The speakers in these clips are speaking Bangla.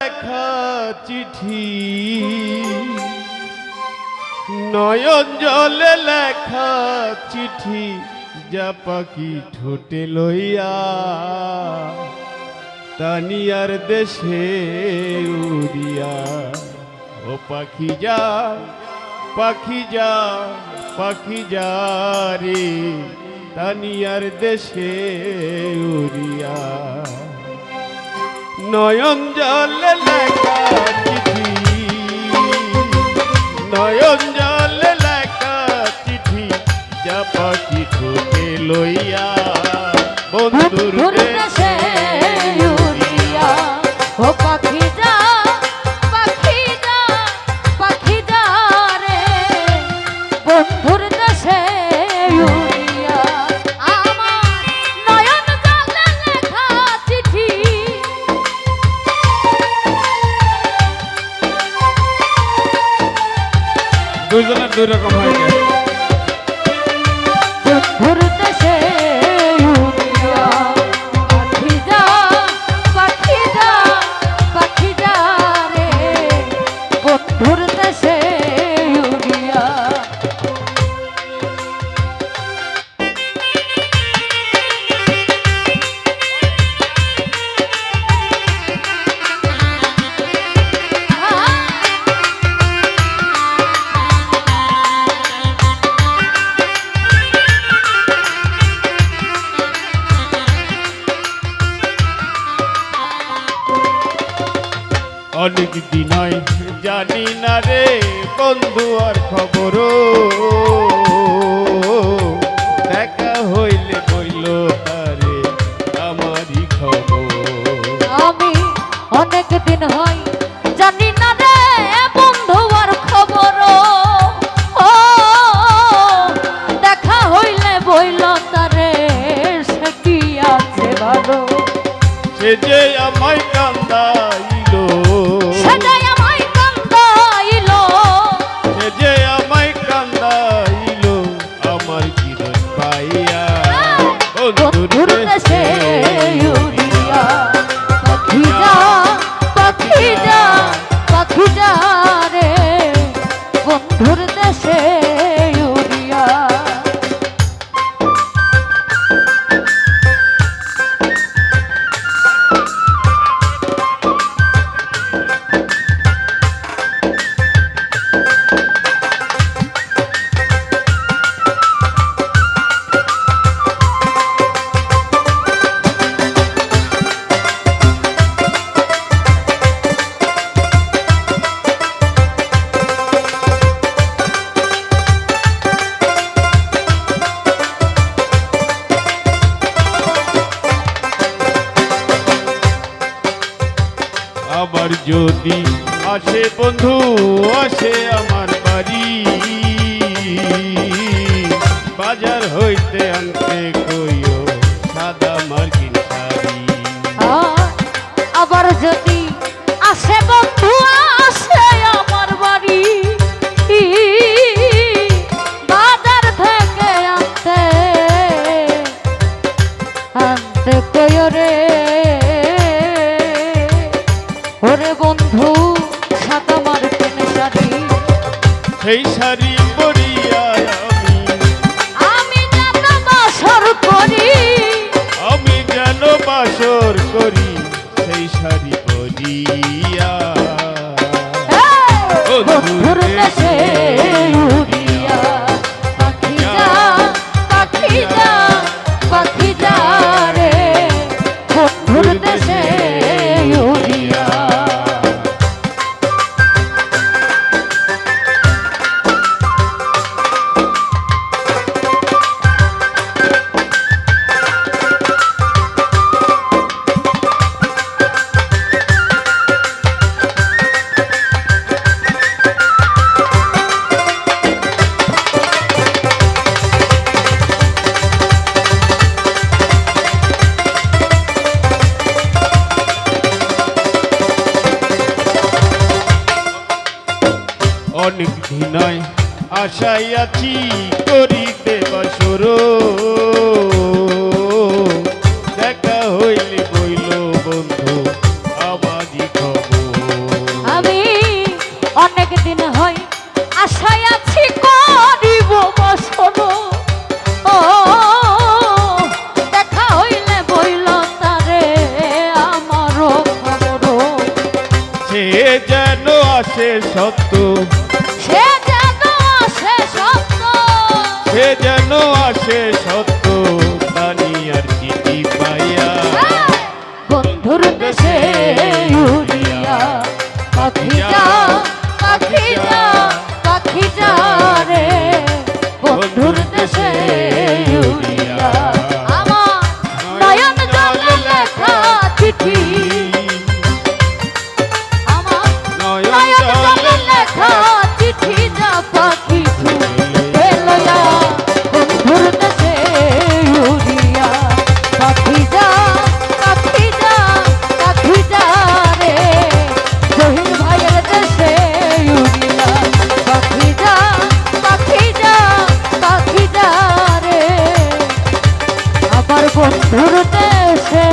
লেখা চিঠি নয়ন জলে লেখা চিঠি যা পাখি ঠোঁটে লইয়া তানিয়ার দেশে উড়িয়া ও পাখি যা পাখি যা পাখি যা রে তানিয়ার দেশে উড়িয়া নয়ন জলে লেখা চিঠি নয়ন জলে লেখা চিঠি যা পাখি ঠোঁটে লইয়া বন্ধুর দেশে উড়িয়া ও পাখি যা পাখি যা পাখি যা রে বন্ধুর দেশে উড়িয়া আমার নয়ন জলে লেখা চিঠি দুজনের দুই রকম হয়ে যায় বন্ধুর দেশে উড়িয়া পাখি যা পাখি যা পাখি যা রে বন্ধুর দেশে উড়িয়া অনেক দিন হয় জানি না রে বন্ধু আর খবর দেখা হইলে বইল তারে আমারই খবর আমি অনেক দিন হয় জানি না রে বন্ধু আর খবর ও দেখা হইলে বইল তারে সে কি আছে ভালো সে যে আমায় কান্দাইলো সে যে আমায় কান্দাইলো সে যে আমায় কান্দাইলো আমার জীবন পাইয়া বন্ধুর দেশে উড়িয়া পাখি যা পাখি যা পাখি যা রে বন্ধুর দেশে উড়িয়া আবার যদি আসে বন্ধু আসে আমার বাড়ি বাজার হইতে আনতে কইও সাদা মার্কিন শাড়ি আবার যদি আসে বন্ধু আসে আমার বাড়ি বাজার থেকে আনতে আনতে কই রে ওরে বন্ধু সাদা মার্কিন শাড়ি সেই শাড়ি পরিয়া আমি যেন বাসর করি আমি যেন বাসর করি সেই শাড়ি পরিয়া বন্ধুর দেশে উড়িয়া পাখি যা পাখি যা পাখি যা রে বন্ধুর দেশে উড়িয়া অনেক দিনায় আশাই আছি করিতে বাসর দেখা হইলে বইল বন্ধু আমারই খবর অনেক দিন হয় আশায় আছি করিব বসন ও দেখা হইলে বইল তারে আমারও খবর সে যেন আসে সত্য, সে যেন আসে সত্য সে যেন আসে সত্য, জানি আর চিঠি পাইয়া বন্ধুর দেশে উড়িয়া পাখি যা পাখি যা পাখি যা রে বন্ধুর দেশে উড়িয়া আমার নয়ন জলে লেখা চিঠি আমার নয়ন জলে লেখা চিঠি যা পাখি ছুঁয়ে লয়া বন্ধুর দেশে উড়িয়া পাখি যা পাখি যা পাখি যা রে জহির ভাইয়ের দেশে উড়িয়া পাখি যা পাখি যা পাখি যা রে আবার বন্ধুর দেশে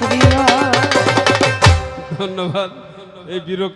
উড়িয়া। ধন্যবাদ। এই বিরক্ত